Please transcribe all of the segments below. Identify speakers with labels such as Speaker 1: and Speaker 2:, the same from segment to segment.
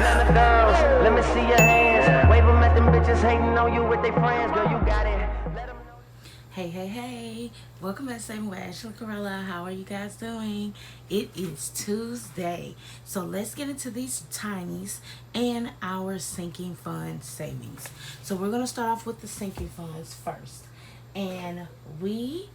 Speaker 1: Let me see your hands. Wave them at them bitches hating on you with their friends. Girl, you got it. Let them know.
Speaker 2: Hey, hey, hey. Welcome back to Saving with Ashley Corella. How are you guys doing? It is Tuesday. So let's get into these tinies and our sinking fund savings. So we're going to start off with the sinking funds first. And we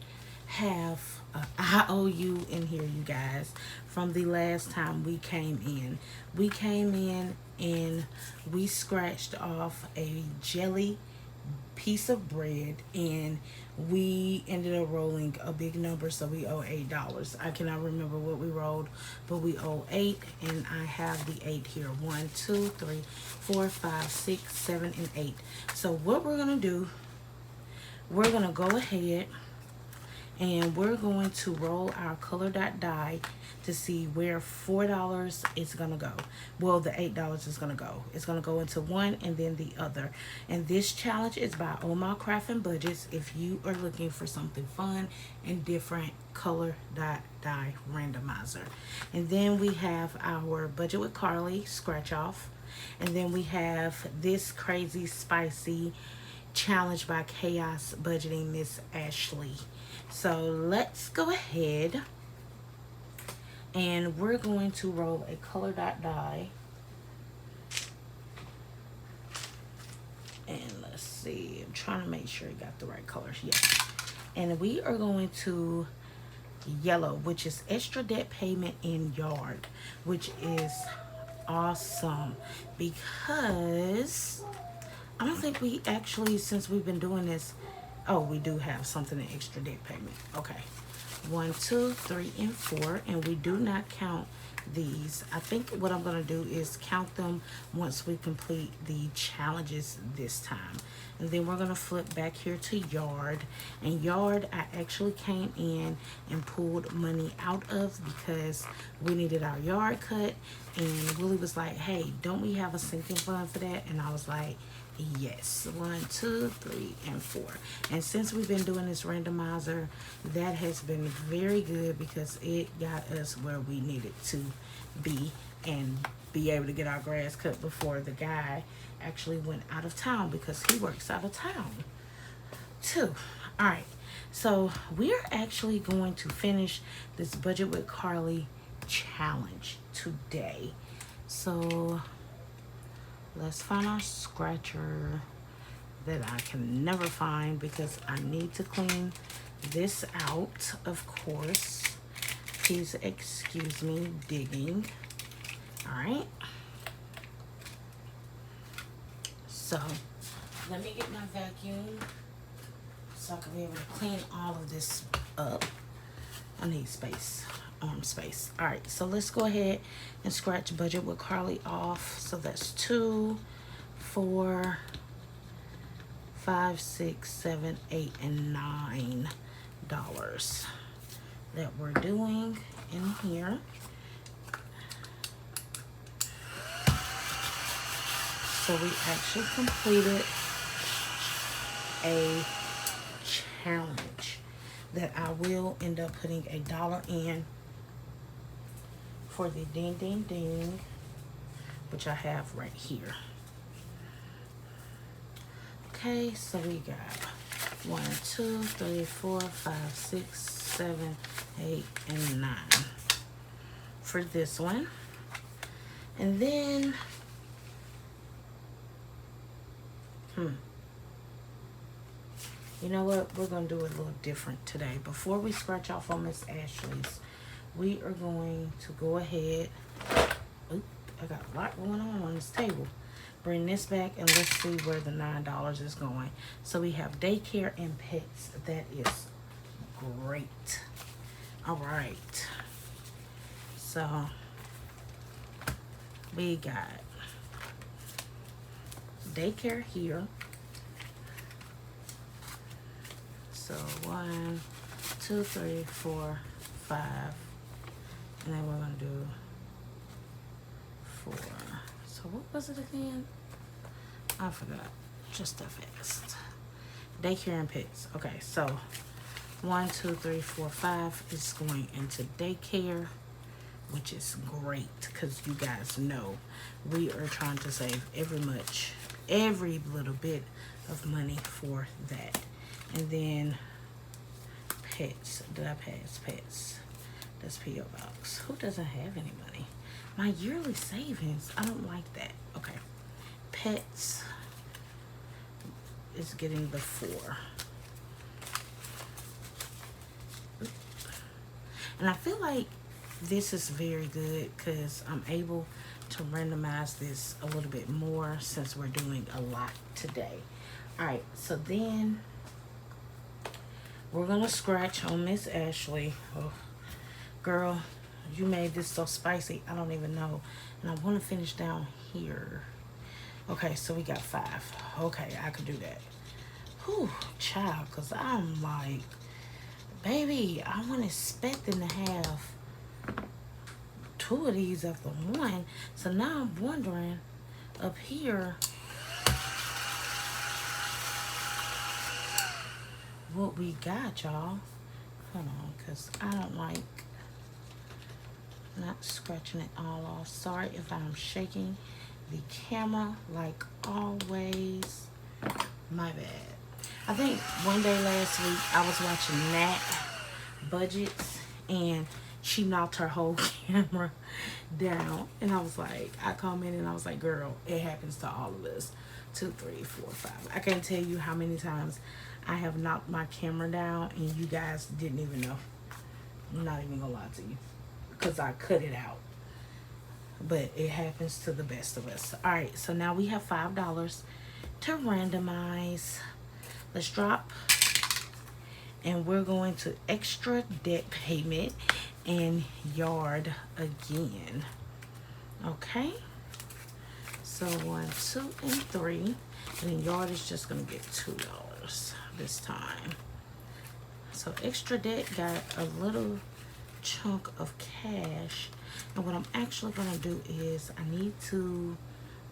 Speaker 2: have a IOU in here, you guys, from the last time we came in. We came in and we scratched off a jelly piece of bread, and we ended up rolling a big number, so we owe $8. I cannot remember what we rolled, but we owe 8, and I have the 8 here. 1, 2, 3, 4, 5, 6, 7, and 8. So what we're gonna do, we're gonna go ahead and we're going to roll our color dot die to see where $4 is gonna go. Well, the $8 is gonna go. It's gonna go into one and then the other. And this challenge is by Omar Craft and Budgets. If you are looking for something fun and different, color dot die randomizer. And then we have our Budget with Carly scratch off. And then we have this crazy spicy challenge by Chaos Budgeting, Miss Ashley. So let's go ahead and we're going to roll a color dot die. And let's see, I'm trying to make sure you got the right colors. Yes. And we are going to yellow, which is extra debt payment in yard, which is awesome because I don't think we actually, since we've been doing this, oh, we do have something in extra debt payment. Okay. 1, 2, 3, and 4. And we do not count these. I think what I'm going to do is count them once we complete the challenges this time. And then we're going to flip back here to yard. And yard, I actually came in and pulled money out of because we needed our yard cut. And Willie was like, hey, don't we have a sinking fund for that? And I was like, yes. 1, 2, 3, and 4. And since we've been doing this randomizer, that has been very good because it got us where we needed to be and be able to get our grass cut before the guy actually went out of town because he works out of town too. All right, so we are actually going to finish this Budget with Carly challenge today. So let's find our scratcher that I can never find because I need to clean this out, of course. Please excuse me digging. All right. So let me get my vacuum so I can be able to clean all of this up. I need space. Arm space. All right, so let's go ahead and scratch Budget with Carly off. So that's 2, 4, 5, 6, 7, 8, and $9 that we're doing in here. So we actually completed a challenge that I will end up putting $1 in for the ding ding ding, which I have right here. Okay, so we got 1, 2, 3, 4, 5, 6, 7, 8, and 9 for this one. And then you know what? We're going to do it a little different today. Before we scratch off on Miss Ashley's, we are going to go ahead. Oop, I got a lot going on this table. Bring this back and let's see where the $9 is going. So we have daycare and pets. That is great. All right. So we got daycare here. So 1, 2, 3, 4, 5, and then we're gonna do 4. So what was it again? I forgot. Just that fast. Daycare and pets. Okay, so 1, 2, 3, 4, 5 is going into daycare. which is great because you guys know we are trying to save every little bit of money for that. And then pets. Did I pass pets? That's P.O. Box. Who doesn't have any money? My yearly savings. I don't like that. Okay. Pets is getting the 4. And I feel like this is very good because I'm able to randomize this a little bit more since we're doing a lot today. Alright, so then we're going to scratch on Miss Ashley. Oh, girl, you made this so spicy. I don't even know. And I want to finish down here. Okay, so we got 5. Okay, I could do that. Whew, child, because I'm like, baby, I wasn't expecting to have 2 of these after 1. So now I'm wondering up here what we got, y'all. Hold on, because I don't like not scratching it all off. Sorry if I'm shaking the camera like always. My bad. I think one day last week I was watching Nat Budgets and she knocked her whole camera down. And I was like, I commented and I was like, girl, it happens to all of us. 2, 3, 4, 5. I can't tell you how many times I have knocked my camera down and you guys didn't even know. I'm not even gonna lie to you because I cut it out. But it happens to the best of us. Alright, so now we have $5 to randomize. Let's drop. And we're going to extra debt payment and yard again. Okay. So 1, 2, and 3. And then yard is just going to get $2 this time. So extra debt got a little chunk of cash. And what I'm actually going to do is I need to,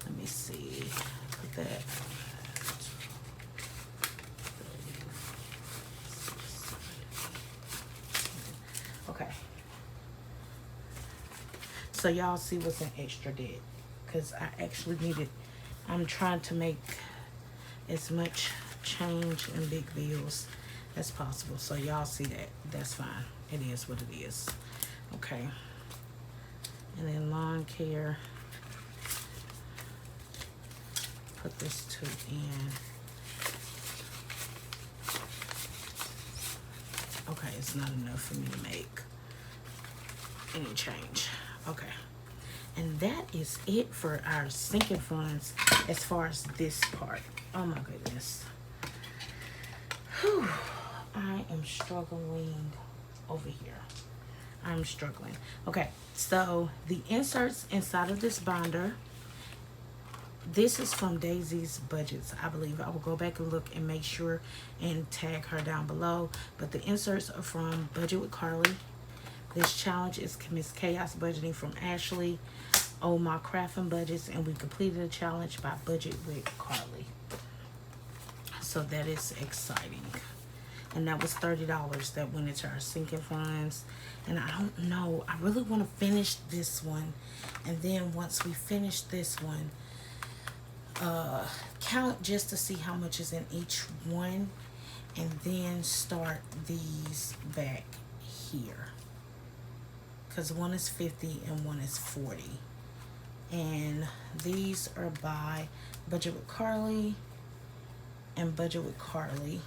Speaker 2: let me see, put that. Okay. So y'all see what's in extra debt. Because I actually needed, I'm trying to make as much change in big bills as possible. So y'all see that. That's fine. It is what it is. Okay. And then lawn care. Put this 2 in. Okay, it's not enough for me to make any change. Okay. And that is it for our sinking funds as far as this part. Oh my goodness. Whew. I am struggling over here. I'm struggling. Okay, so the inserts inside of this binder, this is from Daisy's Budgets, I believe. I will go back and look and make sure and tag her down below. But the inserts are from Budget with Carly. This challenge is Miss Chaos Budgeting from Ashley. Oh, my crafting budgets, and we completed a challenge by Budget with Carly. So that is exciting. And that was $30 that went into our sinking funds. And I don't know, I really want to finish this one. And then once we finish this one, count just to see how much is in each one. And then start these back here. Because one is 50 and one is 40. And these are by Budget with Carly and Budget with Carly.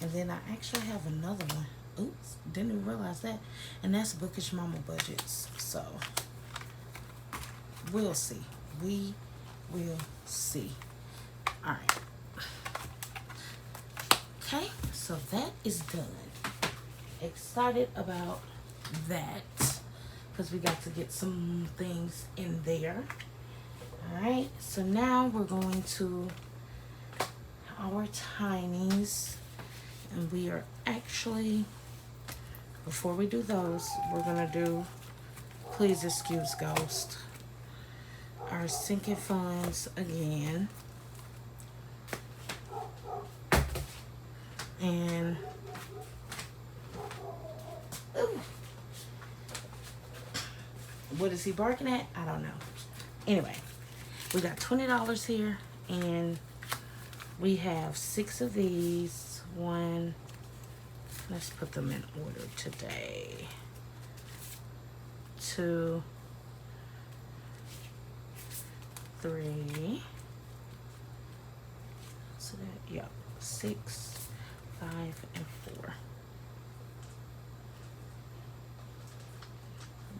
Speaker 2: And then I actually have another one. Oops, didn't even realize that. And that's Bookish Mama Budgets. So, we'll see. We will see. Alright. Okay, so that is done. Excited about that. Because we got to get some things in there. Alright, so now we're going to our tinies. And we are actually, before we do those, we're going to do, please excuse Ghost, our sinking funds again. And, ooh, What is he barking at? I don't know. Anyway, we got $20 here, and we have 6 of these. One, let's put them in order today. 2, 3. So that, yep, 6, 5, and 4.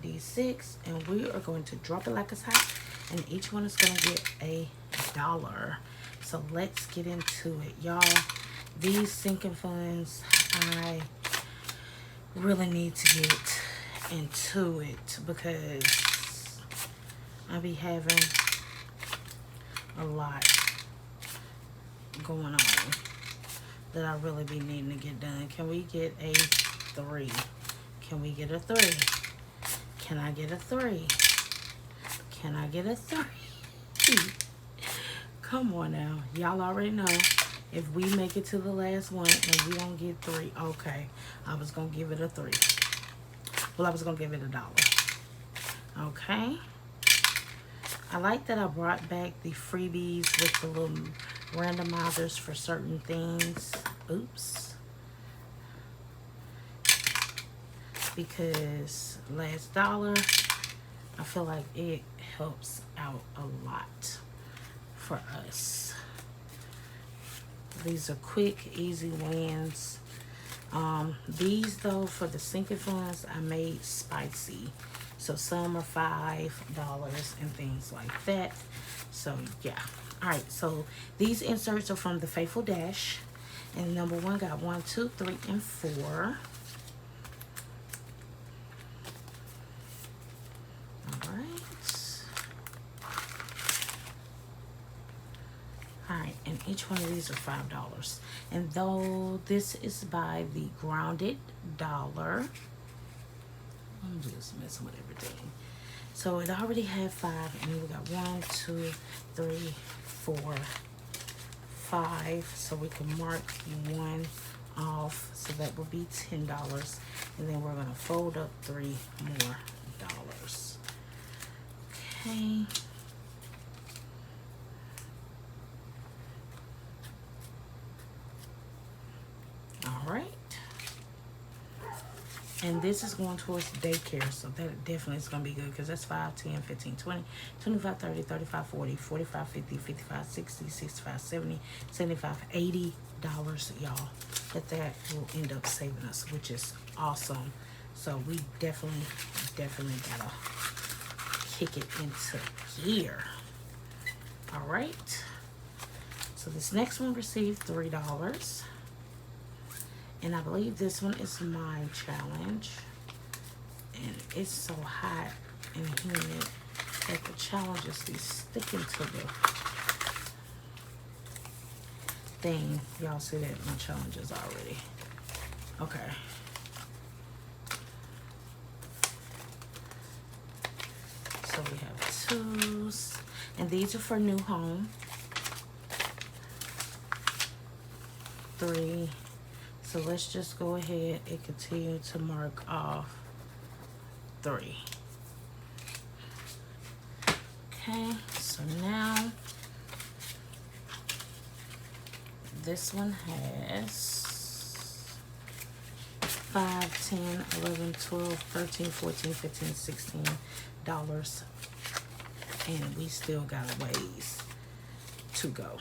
Speaker 2: These 6, and we are going to drop it like it's hot, and each one is going to get $1. So let's get into it, y'all. These sinking funds, I really need to get into it because I be having a lot going on that I really be needing to get done. Can we get a 3? Can we get a 3? Can I get a 3? Can I get a 3? Come on now. Y'all already know if we make it to the last one and we don't get 3, okay, I was going to give it a 3. Well, I was going to give it $1. Okay. I like that I brought back the freebies with the little randomizers for certain things. Oops. Because last dollar, I feel like it helps out a lot for us. These are quick, easy wins. These though, for the sinking funds, I made spicy. So some are $5 and things like that. So yeah. Alright, so these inserts are from the Faithful Dash. And number 1 got 1, 2, 3, and 4. Alright, and each one of these are $5. And though this is by the Grounded Dollar, I'm just messing with everything. So it already had 5, and then we got 1, 2, 3, 4, 5. So we can mark 1 off. So that will be $10. And then we're going to fold up 3 more dollars. Okay. Alright. And this is going towards daycare, so that definitely is going to be good because that's 5, 10, 15, 20, 25, 30, 35, 40, 45, 50, 55, 60, 65, 70, 75, $80, y'all. That will end up saving us, which is awesome. So we definitely gotta kick it into gear. Alright. So this next one received $3. And I believe this one is my challenge. And it's so hot and humid that the challenges be sticking to the thing. Y'all see that? My challenges already. Okay. So we have 2s. And these are for new home. 3. So let's just go ahead and continue to mark off 3. Okay, so now this one has 5, 10, 11, 12, 13, 14, 15, $16. And we still got a ways to go.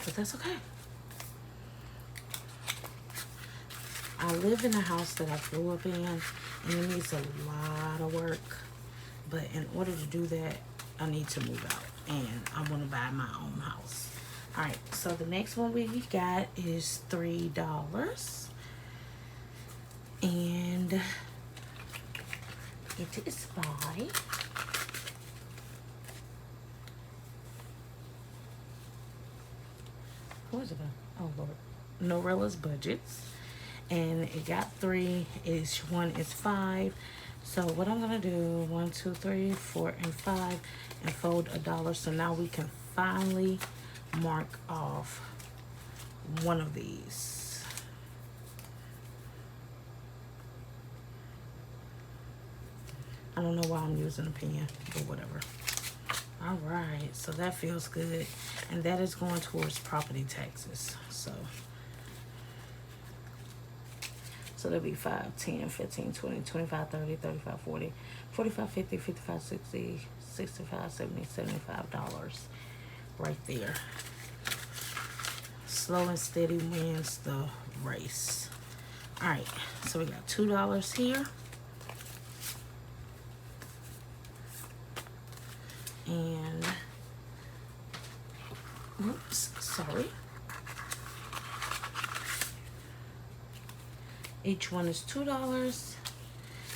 Speaker 2: But that's okay. I live in a house that I grew up in, and it needs a lot of work. But in order to do that, I need to move out, and I want to buy my own house. All right, so the next one we got is $3, and it is by who is it by? Oh Lord, Norella's Budgets. And it got 3. Each one is 5. So what I'm gonna do, 1, 2, 3, 4, and 5, and fold $1. So now we can finally mark off one of these. I don't know why I'm using a pen, but whatever. All right, so that feels good. And that is going towards property taxes. So that'll be 5, 10, 15, 20, 25, 30, 35, 40, 45, 50, 55, 60, 65, 70, $75 right there. Slow and steady wins the race. All right, so we got $2 here. And, oops, sorry. Each one is $2.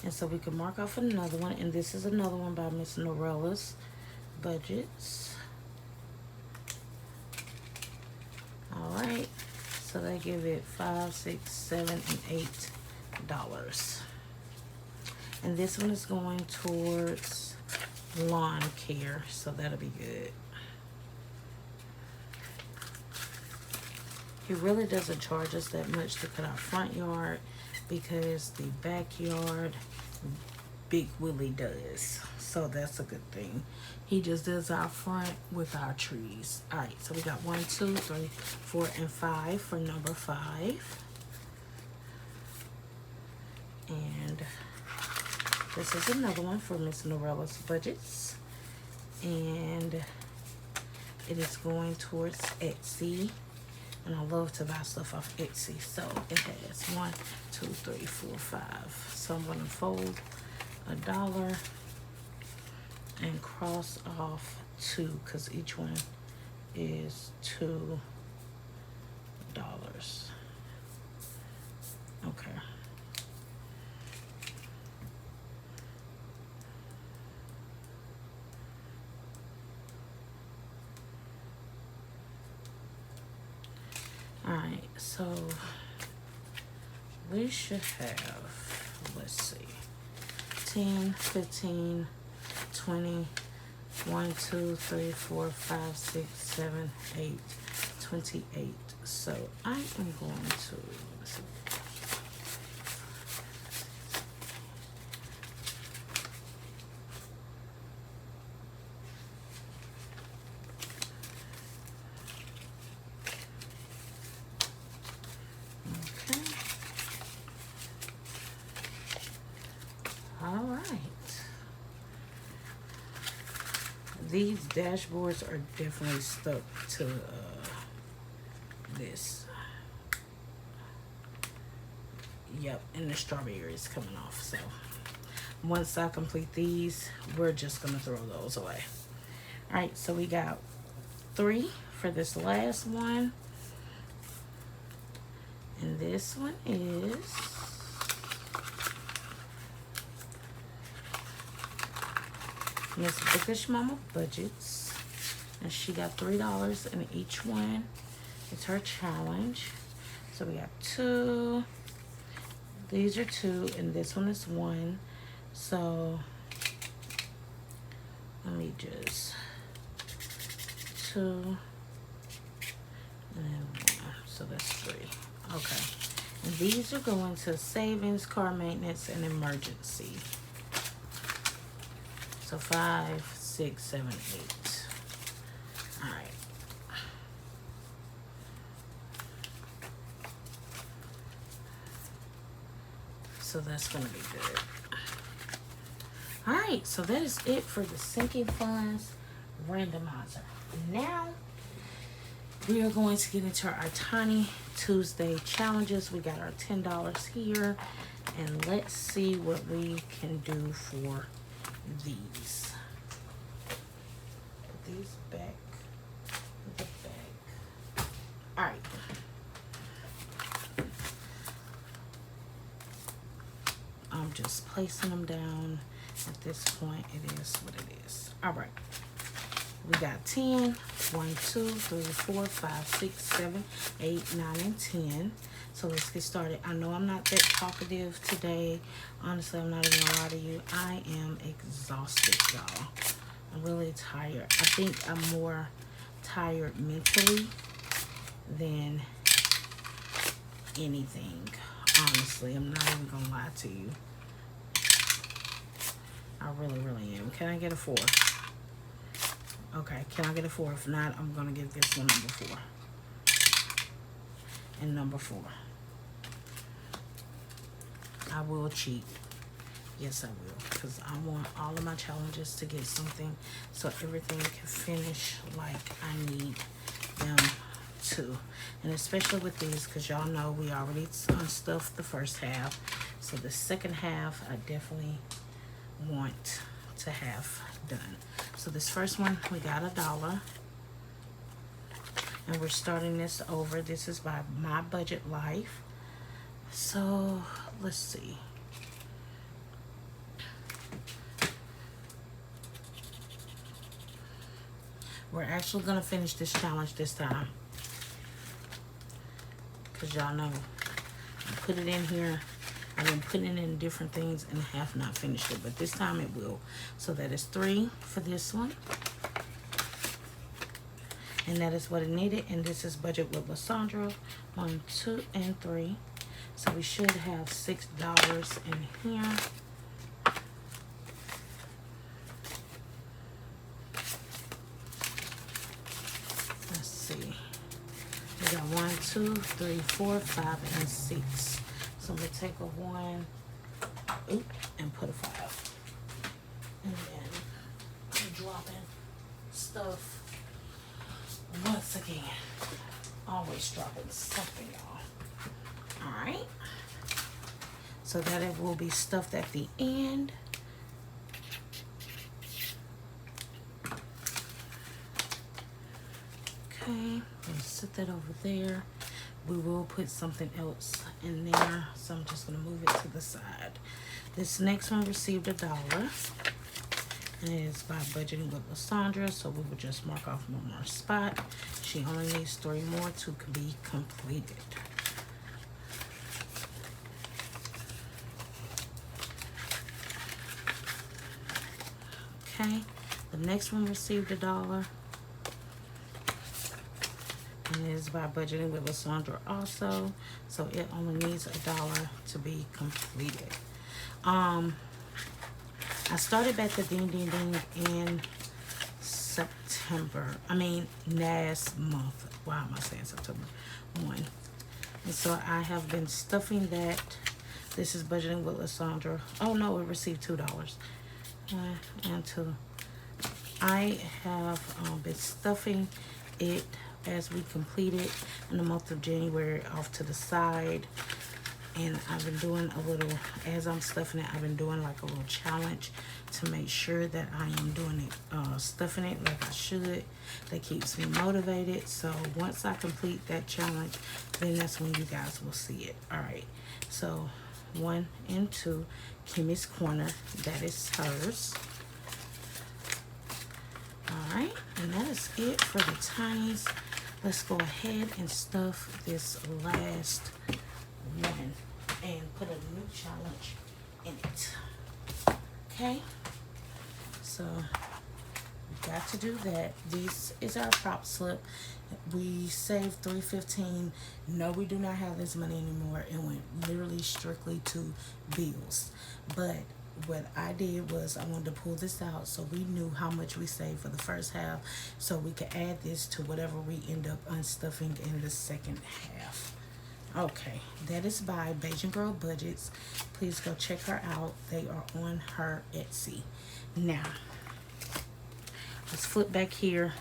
Speaker 2: And so we can mark off another one. And this is another one by Miss Norella's Budgets. All right. So they give it $5, $6, $7, and $8. And this one is going towards lawn care. So that'll be good. He really doesn't charge us that much to cut our front yard because the backyard, Big Willie does. So that's a good thing. He just does our front with our trees. All right, so we got 1, 2, 3, 4, and 5 for number 5. And this is another one for Miss Norella's Budgets. And it is going towards Etsy. And I love to buy stuff off Etsy. So it has 1, 2, 3, 4, 5. So I'm going to fold $1 and cross off 2 because each one is $2. Okay. Alright, so we should have, let's see, 10, 15, 20, 1, 2, 3, 4, 5, 6, 7, 8, 28. So I am going to, let's see. These dashboards are definitely stuck to this. Yep, and the strawberry is coming off. So once I complete these, we're just gonna throw those away. All right, so we got 3 for this last one, and this one is Miss Bookish Mama Budgets, and she got $3 in each one. It's her challenge. So we got 2. These are 2, and this one is 1. So let me just 2 and then 1. So that's 3. Okay. And these are going to savings, car maintenance, and emergency. So 5, 6, 7, 8. All right. So that's going to be good. All right. So that is it for the sinking funds randomizer. Now we are going to get into our Tiny Tuesday challenges. We got our $10 here, and let's see what we can do for these. Put these back in the bag. All right. I'm just placing them down. At this point, it is what it is. All right. We got 10. 1, 2, 3, 4, 5, 6, 7, 8, 9, and 10. So let's get started. I know I'm not that talkative today. Honestly, I'm not even gonna lie to you. I am exhausted, y'all. I'm really tired. I think I'm more tired mentally than anything. Honestly, I'm not even gonna lie to you. I really, really am. Can I get a 4? Okay, can I get a 4? If not, I'm going to give this one number 4. And number 4. I will cheat. Yes, I will. Because I want all of my challenges to get something so everything can finish like I need them to. And especially with these, because y'all know we already unstuffed the first half. So the second half, I definitely want to have done. So this first one, we got $1. And we're starting this over. This is by My Budget Life. So let's see. We're actually going to finish this challenge this time. Because y'all know, I put it in here. I've been putting it in different things and have not finished it. But this time it will. So that is 3 for this one. And that is what it needed. And this is Budget with Lysandra. 1, 2, and 3. So we should have $6 in here. Let's see. We got 1, 2, 3, 4, 5, and 6. So I'm gonna take a 1, and put a 5. And then I'm dropping stuff once again. Always dropping something, y'all. Alright. So that it will be stuffed at the end. Okay, let's set that over there. We will put something else in there, so I'm just gonna move it to the side. This next one received $1, and it is by Budgeting with Lysandra, so we will just mark off one more spot. She only needs 3 more to be completed. Okay, the next one received $1. And it is by Budgeting with Lysandra also. So it only needs $1 to be completed. I started back the Ding Ding Ding in September. I mean, last month. Why am I saying September 1? And so I have been stuffing that. This is Budgeting with Lysandra. Oh no, it received $2. 1 and 2. I have been stuffing it as we complete it in the month of January off to the side. And I've been doing a little, as I'm stuffing it, I've been doing like a little challenge to make sure that I am doing it, stuffing it like I should. That keeps me motivated. So once I complete that challenge, then that's when you guys will see it. All right. So 1 and 2, Kimmy's Corner, that is hers. All right. And that is it for the tinies. Let's go ahead and stuff this last one and put a new challenge in it. Okay, so we got to do that. This is our prop slip. We saved $3.15. No, we do not have this money anymore. It went literally strictly to bills. But what I did was I wanted to pull this out so we knew how much we saved for the first half, so we could add this to whatever we end up unstuffing in the second half. Okay, that is by Beijing Girl Budgets. Please go check her out. They are on her Etsy. Now, let's flip back here.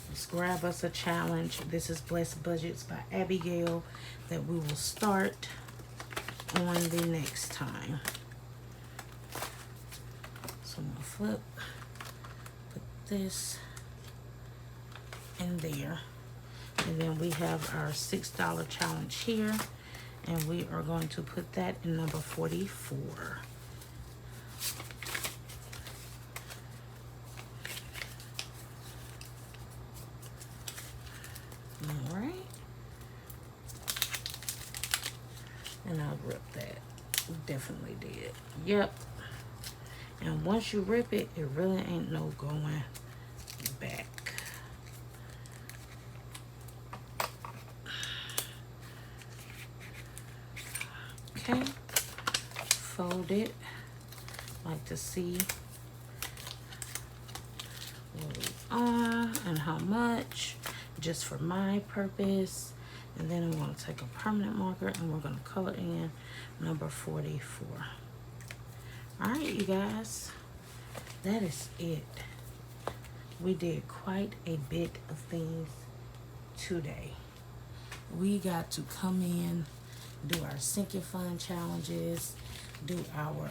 Speaker 2: Let's grab us a challenge. This is Blessed Budgets by Abigail that we will start on the next time. So I'm gonna flip, put this in there, and then we have our $6 challenge here, and we are going to put that in number 44. All right, and I'll rip that. Definitely did. Yep. And once you rip it, it really ain't no going back. Okay, fold it like to see where we are and how much, just for my purpose. And then I'm going to take a permanent marker and we're going to color in number 44. All right, you guys, that is it. We did quite a bit of things today. We got to come in, do our sinking fund challenges, do our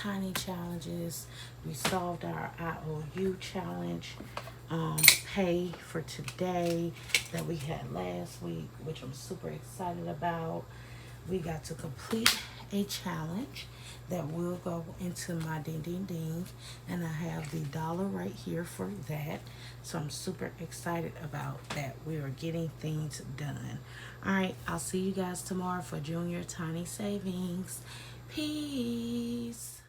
Speaker 2: tiny challenges. We solved our IOU challenge pay for today that we had last week, which I'm super excited about. We got to complete a challenge that will go into my ding ding ding, and I have the dollar right here for that, so I'm super excited about that. We are getting things done. All right, I'll see you guys tomorrow for Junior Tiny Savings. Peace.